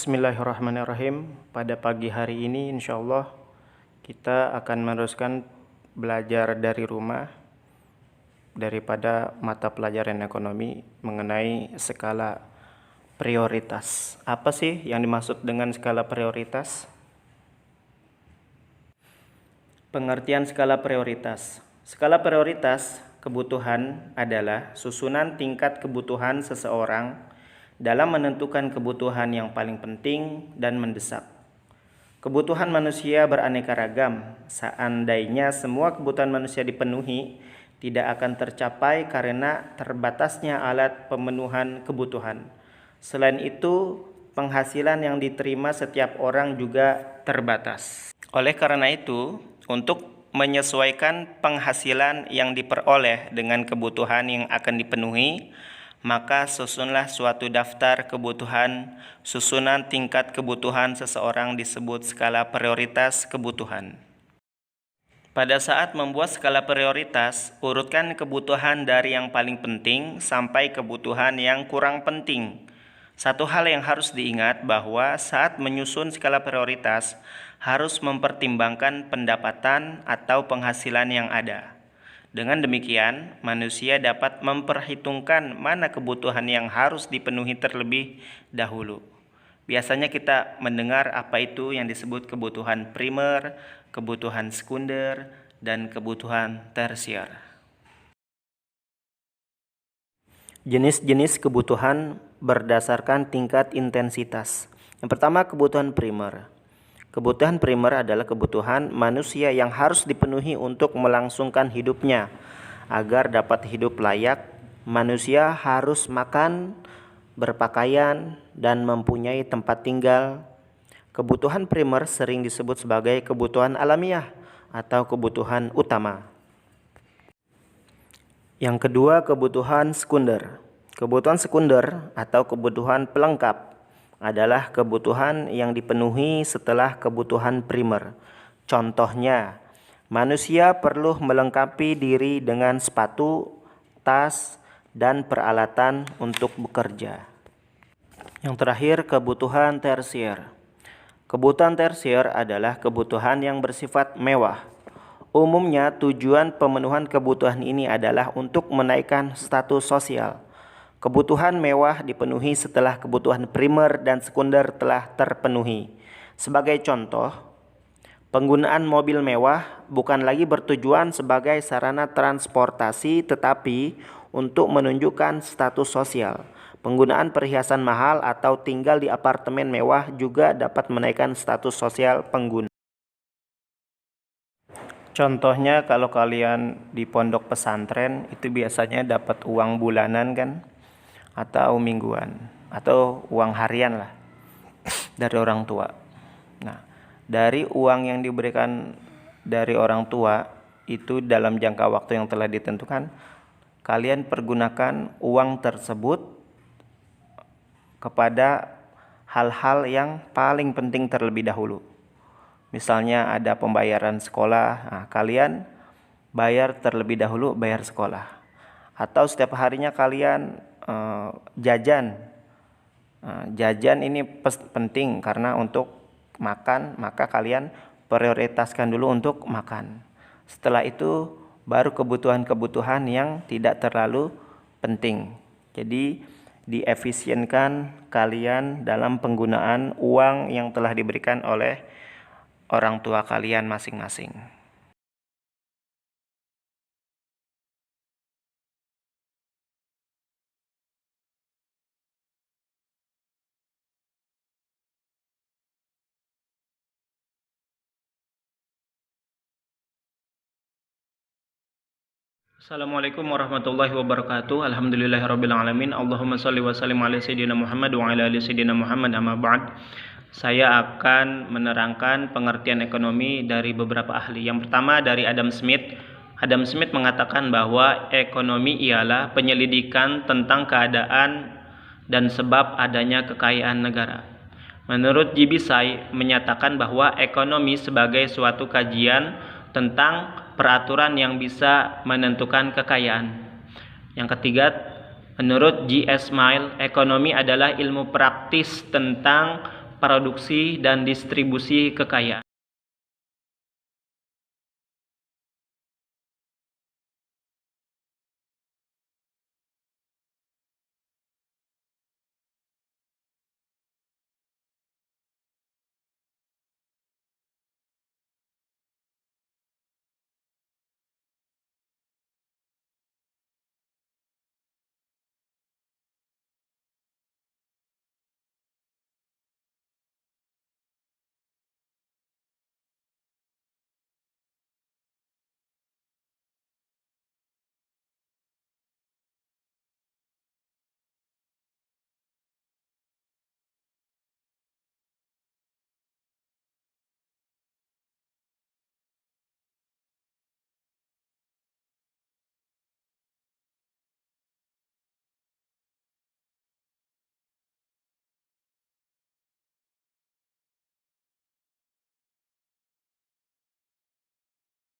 Bismillahirrahmanirrahim. Pada pagi hari ini insya Allah kita akan meneruskan belajar dari rumah daripada mata pelajaran ekonomi mengenai skala prioritas. Apa sih yang dimaksud dengan skala prioritas? Pengertian skala prioritas. Skala prioritas kebutuhan adalah susunan tingkat kebutuhan seseorang dalam menentukan kebutuhan yang paling penting dan mendesak. Kebutuhan manusia beraneka ragam. Seandainya semua kebutuhan manusia dipenuhi, tidak akan tercapai karena terbatasnya alat pemenuhan kebutuhan. Selain itu, penghasilan yang diterima setiap orang juga terbatas. Oleh karena itu, untuk menyesuaikan penghasilan yang diperoleh dengan kebutuhan yang akan dipenuhi, maka susunlah suatu daftar kebutuhan. Susunan tingkat kebutuhan seseorang disebut skala prioritas kebutuhan. Pada saat membuat skala prioritas, urutkan kebutuhan dari yang paling penting sampai kebutuhan yang kurang penting. Satu hal yang harus diingat bahwa saat menyusun skala prioritas harus mempertimbangkan pendapatan atau penghasilan yang ada. Dengan demikian, manusia dapat memperhitungkan mana kebutuhan yang harus dipenuhi terlebih dahulu. Biasanya kita mendengar apa itu yang disebut kebutuhan primer, kebutuhan sekunder, dan kebutuhan tersier. Jenis-jenis kebutuhan berdasarkan tingkat intensitas. Yang pertama, kebutuhan primer. Kebutuhan primer adalah kebutuhan manusia yang harus dipenuhi untuk melangsungkan hidupnya. Agar dapat hidup layak, manusia harus makan, berpakaian, dan mempunyai tempat tinggal. Kebutuhan primer sering disebut sebagai kebutuhan alamiah atau kebutuhan utama. Yang kedua, kebutuhan sekunder. Kebutuhan sekunder atau kebutuhan pelengkap adalah kebutuhan yang dipenuhi setelah kebutuhan primer. Contohnya, manusia perlu melengkapi diri dengan sepatu, tas, dan peralatan untuk bekerja. Yang terakhir, kebutuhan tersier. Kebutuhan tersier adalah kebutuhan yang bersifat mewah. Umumnya, tujuan pemenuhan kebutuhan ini adalah untuk menaikkan status sosial. Kebutuhan mewah dipenuhi setelah kebutuhan primer dan sekunder telah terpenuhi. Sebagai contoh, penggunaan mobil mewah bukan lagi bertujuan sebagai sarana transportasi tetapi untuk menunjukkan status sosial. Penggunaan perhiasan mahal atau tinggal di apartemen mewah juga dapat menaikkan status sosial pengguna. Contohnya kalau kalian di pondok pesantren itu biasanya dapat uang bulanan kan? Atau mingguan atau uang harian lah dari orang tua. Nah, dari uang yang diberikan dari orang tua itu dalam jangka waktu yang telah ditentukan, kalian pergunakan uang tersebut kepada hal-hal yang paling penting terlebih dahulu. Misalnya ada pembayaran sekolah, nah, kalian bayar terlebih dahulu bayar sekolah. Atau setiap harinya kalian jajan. Jajan ini penting karena untuk makan, maka kalian prioritaskan dulu untuk makan. Setelah itu baru kebutuhan-kebutuhan yang tidak terlalu penting. Jadi diefisienkan kalian dalam penggunaan uang yang telah diberikan oleh orang tua kalian masing-masing. Assalamualaikum warahmatullahi wabarakatuh. Alhamdulillahirabbil alamin. Allahumma shalli wa sallim ala sayyidina Muhammad wa ala ali sayyidina Muhammad, amma ba'd. Saya akan menerangkan pengertian ekonomi dari beberapa ahli. Yang pertama dari Adam Smith. Adam Smith mengatakan bahwa ekonomi ialah penyelidikan tentang keadaan dan sebab adanya kekayaan negara. Menurut J.B. Say menyatakan bahwa ekonomi sebagai suatu kajian tentang peraturan yang bisa menentukan kekayaan. Yang ketiga, menurut J.S. Mill, ekonomi adalah ilmu praktis tentang produksi dan distribusi kekayaan.